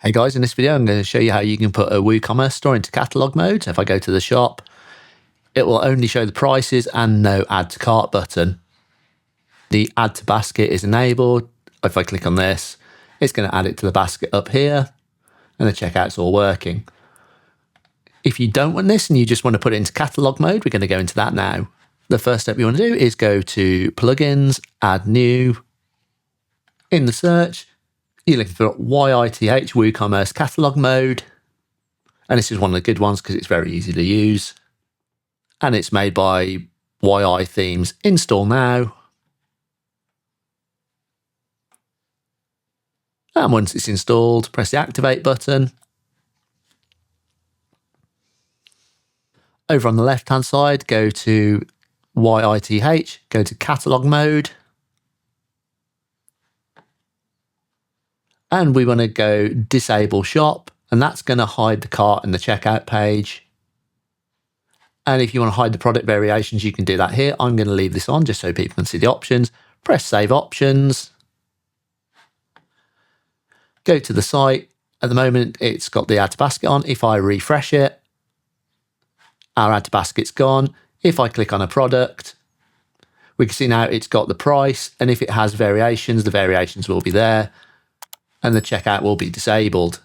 Hey guys, in this video I'm going to show you how you can put a WooCommerce store into Catalogue Mode. So if I go to the shop, it will only show the prices and no add to cart button. The add to basket is enabled. If I click on this, it's going to add it to the basket up here and the checkout's all working. If you don't want this and you just want to put it into Catalogue Mode, we're going to go into that now. The first step you want to do is go to plugins, add new. In the search, you're looking for YITH WooCommerce Catalogue Mode. And this is one of the good ones because it's very easy to use. And it's made by YI Themes. Install now. And once it's installed, press the activate button. Over on the left-hand side, go to YITH, go to Catalogue Mode. And we want to go disable shop, and that's going to hide the cart and the checkout page. And if you want to hide the product variations, you can do that here. I'm going to leave this on just so people can see the options. Press save options. Go to the site. At the moment, it's got the add to basket on. If I refresh it, our add to basket's gone. If I click on a product, we can see now it's got the price. And if it has variations, the variations will be there. And the checkout will be disabled.